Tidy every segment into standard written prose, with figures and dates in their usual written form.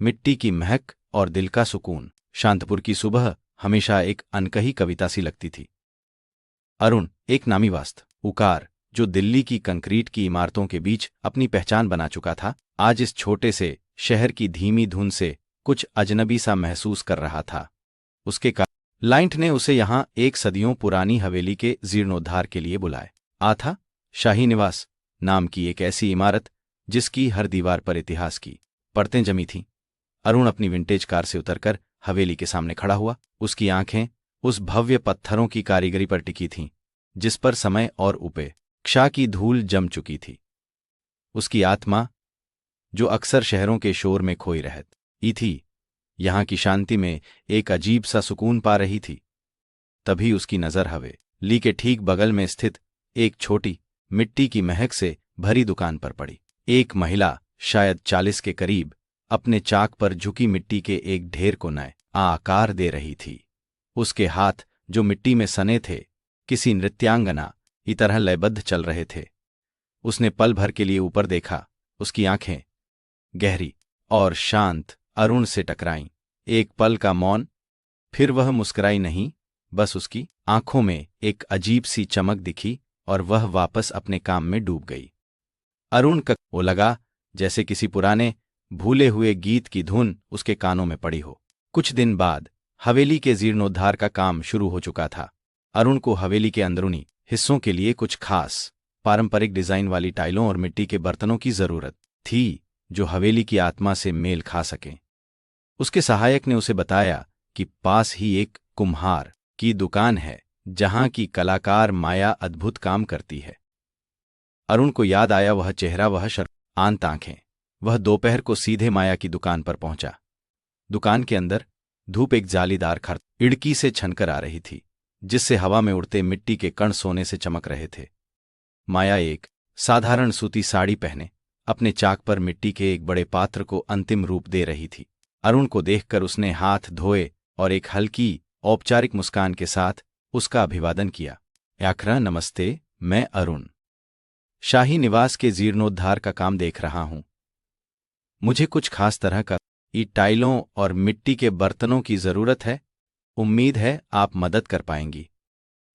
मिट्टी की महक और दिल का सुकून। शांतपुर की सुबह हमेशा एक अनकही कविता सी लगती थी। अरुण, एक नामी वास्तुकार जो दिल्ली की कंक्रीट की इमारतों के बीच अपनी पहचान बना चुका था, आज इस छोटे से शहर की धीमी धुन से कुछ अजनबी सा महसूस कर रहा था। उसके क्लाइंट ने उसे यहां एक सदियों पुरानी हवेली के जीर्णोद्धार के लिए बुलाया था। शाही निवास नाम की एक ऐसी इमारत जिसकी हर दीवार पर इतिहास की परतें जमी थीं। अरुण अपनी विंटेज कार से उतरकर हवेली के सामने खड़ा हुआ। उसकी आंखें उस भव्य पत्थरों की कारीगरी पर टिकी थीं जिस पर समय और उपेक्षा की धूल जम चुकी थी। उसकी आत्मा, जो अक्सर शहरों के शोर में खोई रहती थी, यहां की शांति में एक अजीब सा सुकून पा रही थी। तभी उसकी नजर हवेली के ठीक बगल में स्थित एक छोटी मिट्टी की महक से भरी दुकान पर पड़ी। एक महिला, शायद 40 के करीब, अपने चाक पर झुकी मिट्टी के एक ढेर को नए आकार दे रही थी। उसके हाथ, जो मिट्टी में सने थे, किसी नृत्यांगना की तरह लयबद्ध चल रहे थे। उसने पल भर के लिए ऊपर देखा। उसकी आंखें गहरी और शांत अरुण से टकराईं। एक पल का मौन, फिर वह मुस्कुराई नहीं, बस उसकी आंखों में एक अजीब सी चमक दिखी और वह वापस अपने काम में डूब गई। अरुण को लगा जैसे किसी पुराने भूले हुए गीत की धुन उसके कानों में पड़ी हो। कुछ दिन बाद हवेली के जीर्णोद्धार का काम शुरू हो चुका था। अरुण को हवेली के अंदरूनी हिस्सों के लिए कुछ खास पारंपरिक डिजाइन वाली टाइलों और मिट्टी के बर्तनों की जरूरत थी जो हवेली की आत्मा से मेल खा सकें। उसके सहायक ने उसे बताया कि पास ही एक कुम्हार की दुकान है जहां की कलाकार माया अद्भुत काम करती है। अरुण को याद आया वह चेहरा, वह शांत आंखें। वह दोपहर को सीधे माया की दुकान पर पहुंचा। दुकान के अंदर धूप एक जालीदार खिड़की से छनकर आ रही थी जिससे हवा में उड़ते मिट्टी के कण सोने से चमक रहे थे। माया एक साधारण सूती साड़ी पहने अपने चाक पर मिट्टी के एक बड़े पात्र को अंतिम रूप दे रही थी। अरुण को देखकर उसने हाथ धोए और एक हल्की औपचारिक मुस्कान के साथ उसका अभिवादन किया। याकरा, नमस्ते, मैं अरुण शाही निवास के जीर्णोद्धार का काम देख रहा हूं। मुझे कुछ खास तरह का टाइलों और मिट्टी के बर्तनों की जरूरत है। उम्मीद है आप मदद कर पाएंगी,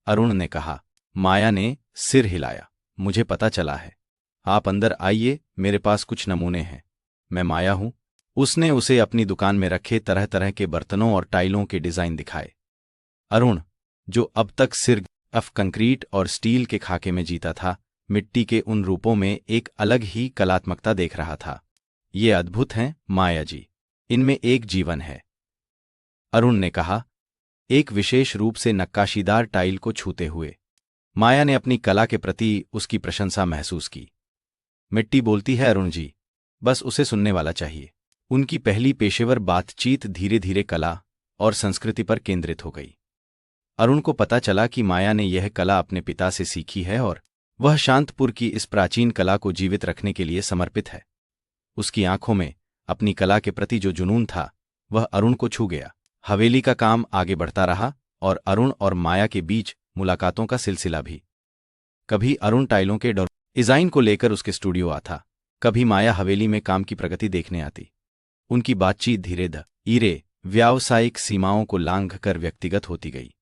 अरुण ने कहा। माया ने सिर हिलाया। मुझे पता चला है। आप अंदर आइए, मेरे पास कुछ नमूने हैं। मैं माया हूं। उसने उसे अपनी दुकान में रखे तरह तरह के बर्तनों और टाइलों के डिजाइन दिखाए। अरुण, जो अब तक सिर्फ कंक्रीट और स्टील के खाके में जीता था, मिट्टी के उन रूपों में एक अलग ही कलात्मकता देख रहा था। ये अद्भुत हैं माया जी, इनमें एक जीवन है, अरुण ने कहा, एक विशेष रूप से नक्काशीदार टाइल को छूते हुए। माया ने अपनी कला के प्रति उसकी प्रशंसा महसूस की। मिट्टी बोलती है अरुण जी, बस उसे सुनने वाला चाहिए। उनकी पहली पेशेवर बातचीत धीरे धीरे कला और संस्कृति पर केंद्रित हो गई। अरुण को पता चला कि माया ने यह कला अपने पिता से सीखी है और वह शांतपुर की इस प्राचीन कला को जीवित रखने के लिए समर्पित है। उसकी आंखों में अपनी कला के प्रति जो जुनून था वह अरुण को छू गया। हवेली का काम आगे बढ़ता रहा और अरुण और माया के बीच मुलाकातों का सिलसिला भी। कभी अरुण टाइलों के डिजाइन को लेकर उसके स्टूडियो आता, कभी माया हवेली में काम की प्रगति देखने आती। उनकी बातचीत धीरे धीरे व्यावसायिक सीमाओं को लांघकर व्यक्तिगत होती गई।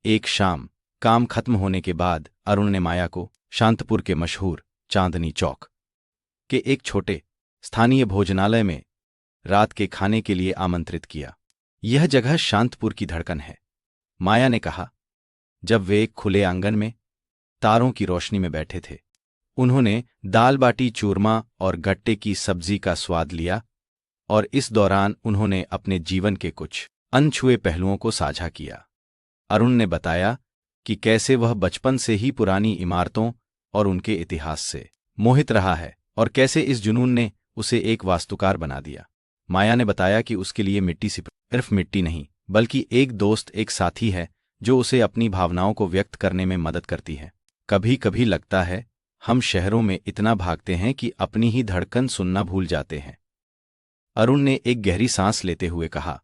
एक शाम काम खत्म होने के बाद अरुण ने माया को शांतपुर के मशहूर चांदनी चौक के एक छोटे स्थानीय भोजनालय में रात के खाने के लिए आमंत्रित किया। यह जगह शांतपुर की धड़कन है, माया ने कहा। जब वे एक खुले आंगन में तारों की रोशनी में बैठे थे, उन्होंने दाल बाटी चूरमा और गट्टे की सब्जी का स्वाद लिया और इस दौरान उन्होंने अपने जीवन के कुछ अनछुए पहलुओं को साझा किया। अरुण ने बताया कि कैसे वह बचपन से ही पुरानी इमारतों और उनके इतिहास से मोहित रहा है और कैसे इस जुनून ने उसे एक वास्तुकार बना दिया। माया ने बताया कि उसके लिए मिट्टी सिर्फ मिट्टी नहीं, बल्कि एक दोस्त, एक साथी है जो उसे अपनी भावनाओं को व्यक्त करने में मदद करती है। कभी कभी लगता है हम शहरों में इतना भागते हैं कि अपनी ही धड़कन सुनना भूल जाते हैं, अरुण ने एक गहरी सांस लेते हुए कहा।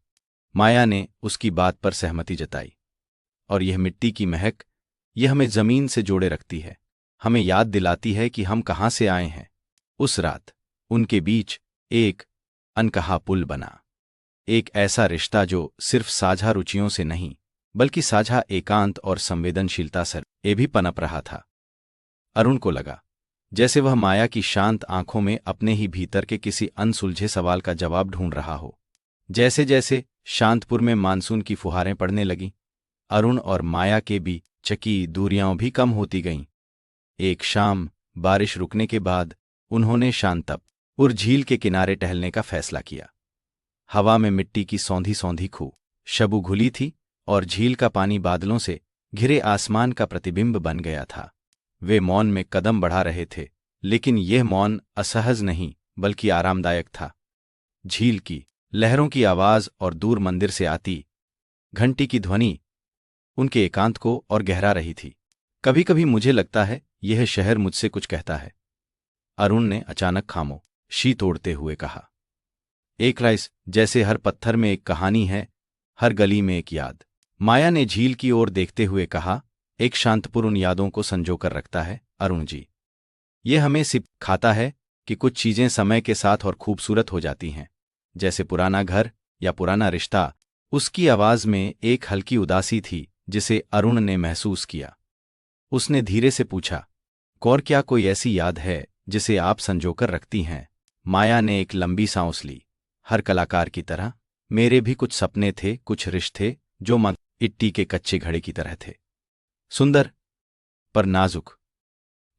माया ने उसकी बात पर सहमति जताई। और यह मिट्टी की महक, यह हमें जमीन से जोड़े रखती है, हमें याद दिलाती है कि हम कहाँ से आए हैं। उस रात उनके बीच एक अनकहा पुल बना। एक ऐसा रिश्ता जो सिर्फ साझा रुचियों से नहीं बल्कि साझा एकांत और संवेदनशीलता से भी पनप रहा था। अरुण को लगा जैसे वह माया की शांत आंखों में अपने ही भीतर के किसी अनसुलझे सवाल का जवाब ढूंढ रहा हो। जैसे जैसे शांतपुर में मानसून की फुहारें पड़ने लगीं, अरुण और माया के बीच की दूरियां भी कम होती गईं। एक शाम बारिश रुकने के बाद उन्होंने शांतपुर झील के किनारे टहलने का फैसला किया। हवा में मिट्टी की सौंधी सौंधी खुशबू घुली थी और झील का पानी बादलों से घिरे आसमान का प्रतिबिंब बन गया था। वे मौन में कदम बढ़ा रहे थे, लेकिन यह मौन असहज नहीं बल्कि आरामदायक था। झील की लहरों की आवाज और दूर मंदिर से आती घंटी की ध्वनि उनके एकांत को और गहरा रही थी। कभी कभी मुझे लगता है यह शहर मुझसे कुछ कहता है, अरुण ने अचानक खामोशी तोड़ते हुए कहा। एक राइस जैसे हर पत्थर में एक कहानी है, हर गली में एक याद। माया ने झील की ओर देखते हुए कहा, एक शांतपुर उन यादों को संजोकर रखता है अरुण जी। ये हमें सिखाता है कि कुछ चीजें समय के साथ और खूबसूरत हो जाती हैं, जैसे पुराना घर या पुराना रिश्ता। उसकी आवाज में एक हल्की उदासी थी जिसे अरुण ने महसूस किया। उसने धीरे से पूछा, और क्या कोई ऐसी याद है जिसे आप संजोकर रखती हैं? माया ने एक लंबी सांस ली। हर कलाकार की तरह मेरे भी कुछ सपने थे, कुछ रिश्ते जो मिट्टी के कच्चे घड़े की तरह थे, सुंदर पर नाजुक।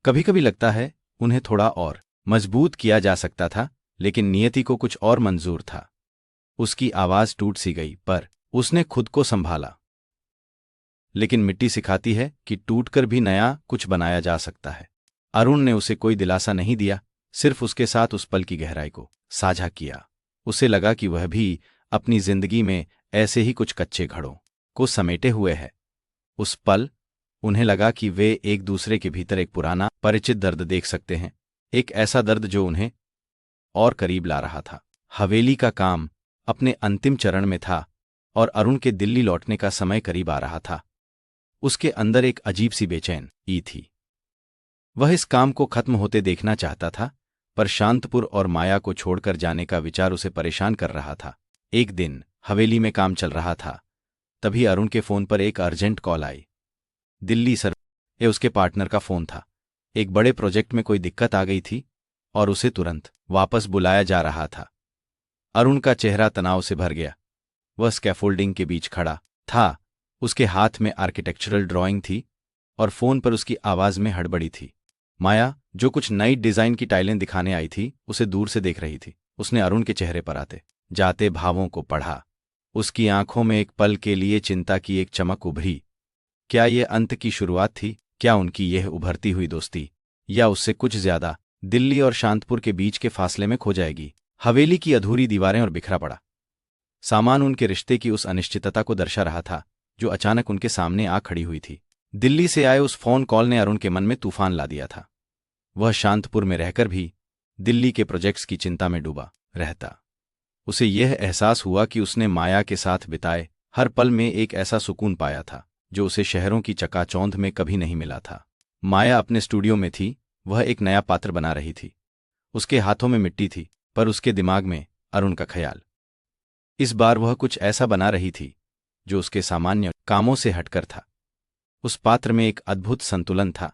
कभी कभी लगता है उन्हें थोड़ा और मजबूत किया जा सकता था, लेकिन नियति को कुछ और मंजूर था। उसकी आवाज टूट सी गई, पर उसने खुद को संभाला। लेकिन मिट्टी सिखाती है कि टूटकर भी नया कुछ बनाया जा सकता है। अरुण ने उसे कोई दिलासा नहीं दिया, सिर्फ उसके साथ उस पल की गहराई को साझा किया। उसे लगा कि वह भी अपनी जिंदगी में ऐसे ही कुछ कच्चे घड़ों को समेटे हुए है। उस पल उन्हें लगा कि वे एक दूसरे के भीतर एक पुराना परिचित दर्द देख सकते हैं, एक ऐसा दर्द जो उन्हें और करीब ला रहा था। हवेली का काम अपने अंतिम चरण में था और अरुण के दिल्ली लौटने का समय करीब आ रहा था। उसके अंदर एक अजीब सी बेचैनी थी। वह इस काम को खत्म होते देखना चाहता था, पर शांतपुर और माया को छोड़कर जाने का विचार उसे परेशान कर रहा था। एक दिन हवेली में काम चल रहा था, तभी अरुण के फोन पर एक अर्जेंट कॉल आई। दिल्ली सर, ये उसके पार्टनर का फोन था। एक बड़े प्रोजेक्ट में कोई दिक्कत आ गई थी और उसे तुरंत वापस बुलाया जा रहा था। अरुण का चेहरा तनाव से भर गया। वह स्कैफोल्डिंग के बीच खड़ा था, उसके हाथ में आर्किटेक्चरल ड्राइंग थी और फोन पर उसकी आवाज में हड़बड़ी थी। माया, जो कुछ नई डिजाइन की टाइलें दिखाने आई थी, उसे दूर से देख रही थी। उसने अरुण के चेहरे पर आते जाते भावों को पढ़ा। उसकी आंखों में एक पल के लिए चिंता की एक चमक उभरी। क्या यह अंत की शुरुआत थी? क्या उनकी यह उभरती हुई दोस्ती, या उससे कुछ ज्यादा, दिल्ली और शांतपुर के बीच के फासले में खो जाएगी? हवेली की अधूरी दीवारें और बिखरा पड़ा सामान उनके रिश्ते की उस अनिश्चितता को दर्शा रहा था जो अचानक उनके सामने आ खड़ी हुई थी। दिल्ली से आए उस फोन कॉल ने अरुण के मन में तूफान ला दिया था। वह शांतपुर में रहकर भी दिल्ली के प्रोजेक्ट्स की चिंता में डूबा रहता। उसे यह एहसास हुआ कि उसने माया के साथ बिताए हर पल में एक ऐसा सुकून पाया था जो उसे शहरों की चकाचौंध में कभी नहीं मिला था। माया अपने स्टूडियो में थी, वह एक नया पात्र बना रही थी। उसके हाथों में मिट्टी थी, पर उसके दिमाग में अरुण का ख्याल। इस बार वह कुछ ऐसा बना रही थी जो उसके सामान्य कामों से हटकर था। उस पात्र में एक अद्भुत संतुलन था,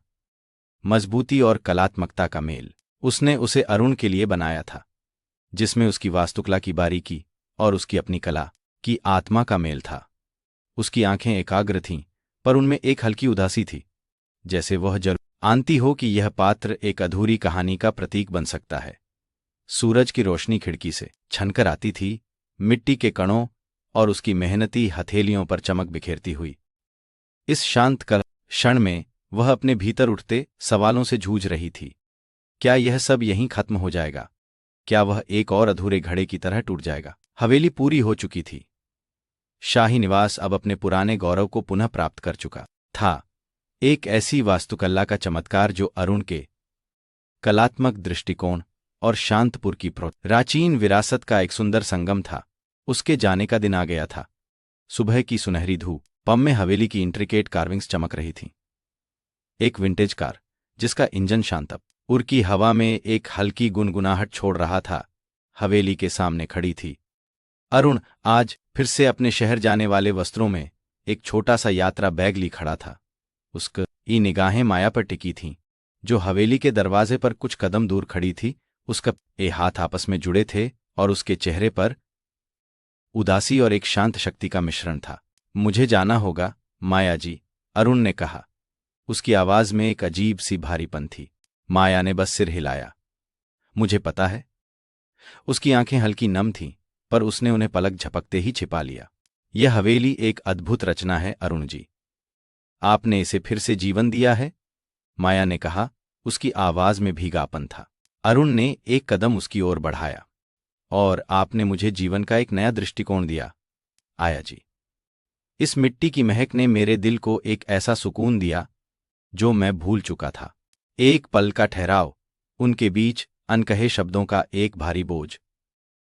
मजबूती और कलात्मकता का मेल। उसने उसे अरुण के लिए बनाया था, जिसमें उसकी वास्तुकला की बारीकी और उसकी अपनी कला की आत्मा का मेल था। उसकी आंखें एकाग्र थीं, पर उनमें एक हल्की उदासी थी, जैसे वह जरूर जानती हो कि यह पात्र एक अधूरी कहानी का प्रतीक बन सकता है। सूरज की रोशनी खिड़की से छनकर आती थी, मिट्टी के कणों और उसकी मेहनती हथेलियों पर चमक बिखेरती हुई। इस शांत क्षण में वह अपने भीतर उठते सवालों से जूझ रही थी। क्या यह सब यहीं खत्म हो जाएगा? क्या वह एक और अधूरे घड़े की तरह टूट जाएगा? हवेली पूरी हो चुकी थी। शाही निवास अब अपने पुराने गौरव को पुनः प्राप्त कर चुका था। एक ऐसी वास्तुकला का चमत्कार जो अरुण के कलात्मक दृष्टिकोण और शांतपुर की प्राचीन विरासत का एक सुंदर संगम था। उसके जाने का दिन आ गया था। सुबह की सुनहरी धूप में हवेली की इंट्रिकेट कार्विंग्स चमक रही थीं। एक विंटेज कार, जिसका इंजन शांतपुर की हवा में एक हल्की गुनगुनाहट छोड़ रहा था, हवेली के सामने खड़ी थी। अरुण आज फिर से अपने शहर जाने वाले वस्त्रों में एक छोटा सा यात्रा बैग ली खड़ा था। उसकी निगाहें माया पर टिकी थीं, जो हवेली के दरवाजे पर कुछ कदम दूर खड़ी थी। उसका हाथ आपस में जुड़े थे और उसके चेहरे पर उदासी और एक शांत शक्ति का मिश्रण था। मुझे जाना होगा माया जी, अरुण ने कहा। उसकी आवाज में एक अजीब सी भारीपन थी। माया ने बस सिर हिलाया। मुझे पता है। उसकी आंखें हल्की नम थीं, पर उसने उन्हें पलक झपकते ही छिपा लिया। यह हवेली एक अद्भुत रचना है अरुण जी। आपने इसे फिर से जीवन दिया है, माया ने कहा। उसकी आवाज में भीगापन था। अरुण ने एक कदम उसकी ओर बढ़ाया। और आपने मुझे जीवन का एक नया दृष्टिकोण दिया, आया जी। इस मिट्टी की महक ने मेरे दिल को एक ऐसा सुकून दिया जो मैं भूल चुका था। एक पल का ठहराव, उनके बीच अनकहे शब्दों का एक भारी बोझ।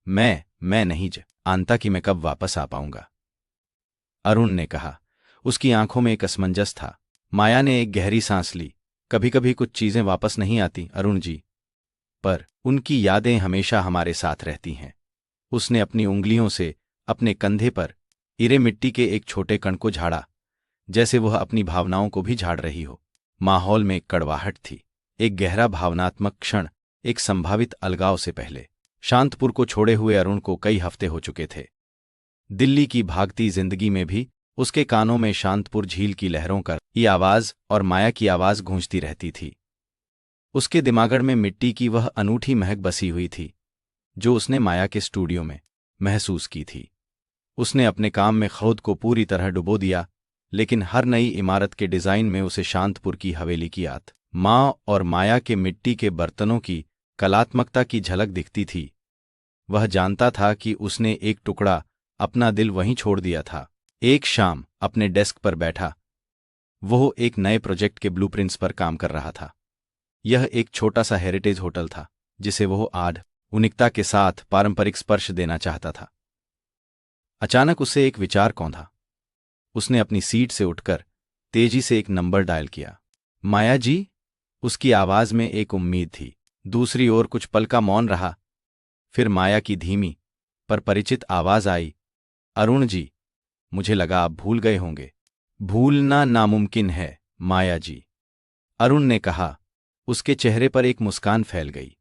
मैं नहीं जानता कि मैं कब वापस आ पाऊंगा, अरुण ने कहा। उसकी आंखों में एक असमंजस था। माया ने एक गहरी सांस ली। कभी कभी कुछ चीजें वापस नहीं आती अरुण जी, पर उनकी यादें हमेशा हमारे साथ रहती हैं। उसने अपनी उंगलियों से अपने कंधे पर इरे मिट्टी के एक छोटे कण को झाड़ा, जैसे वह अपनी भावनाओं को भी झाड़ रही हो। माहौल में एक कड़वाहट थी, एक गहरा भावनात्मक क्षण, एक संभावित अलगाव से पहले। शांतपुर को छोड़े हुए अरुण को कई हफ्ते हो चुके थे। दिल्ली की भागती जिंदगी में भी उसके कानों में शांतपुर झील की लहरों की आवाज और माया की आवाज गूंजती रहती थी। उसके दिमागड़ में मिट्टी की वह अनूठी महक बसी हुई थी जो उसने माया के स्टूडियो में महसूस की थी। उसने अपने काम में खुद को पूरी तरह डुबो दिया, लेकिन हर नई इमारत के डिजाइन में उसे शांतपुर की हवेली की याद, माँ और माया के मिट्टी के बर्तनों की कलात्मकता की झलक दिखती थी। वह जानता था कि उसने एक टुकड़ा अपना दिल वहीं छोड़ दिया था। एक शाम अपने डेस्क पर बैठा, वो एक नए प्रोजेक्ट के ब्लूप्रिंट्स पर काम कर रहा था। यह एक छोटा सा हेरिटेज होटल था जिसे वो आधुनिकता के साथ पारंपरिक स्पर्श देना चाहता था। अचानक उसे एक विचार कौंधा। उसने अपनी सीट से उठकर तेजी से एक नंबर डायल किया। माया जी, उसकी आवाज में एक उम्मीद थी। दूसरी ओर कुछ पल का मौन रहा। फिर माया की धीमी पर परिचित आवाज आई, अरुण जी, मुझे लगा आप भूल गए होंगे। भूलना नामुमकिन है माया जी, अरुण ने कहा। उसके चेहरे पर एक मुस्कान फैल गई।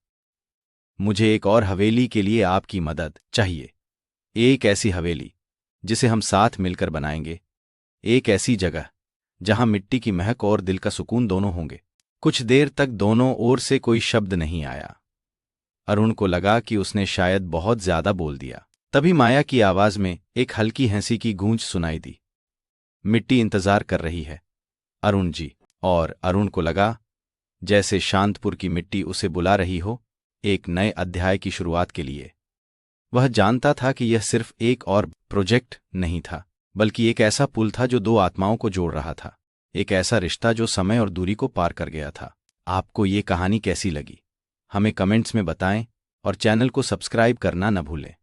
मुझे एक और हवेली के लिए आपकी मदद चाहिए। एक ऐसी हवेली जिसे हम साथ मिलकर बनाएंगे, एक ऐसी जगह जहां मिट्टी की महक और दिल का सुकून दोनों होंगे। कुछ देर तक दोनों ओर से कोई शब्द नहीं आया। अरुण को लगा कि उसने शायद बहुत ज्यादा बोल दिया। तभी माया की आवाज में एक हल्की हंसी की गूंज सुनाई दी। मिट्टी इंतजार कर रही है अरुण जी। और अरुण को लगा जैसे शांतपुर की मिट्टी उसे बुला रही हो, एक नए अध्याय की शुरुआत के लिए। वह जानता था कि यह सिर्फ एक और प्रोजेक्ट नहीं था, बल्कि एक ऐसा पुल था जो दो आत्माओं को जोड़ रहा था। एक ऐसा रिश्ता जो समय और दूरी को पार कर गया था। आपको ये कहानी कैसी लगी, हमें कमेंट्स में बताएं और चैनल को सब्सक्राइब करना न भूलें।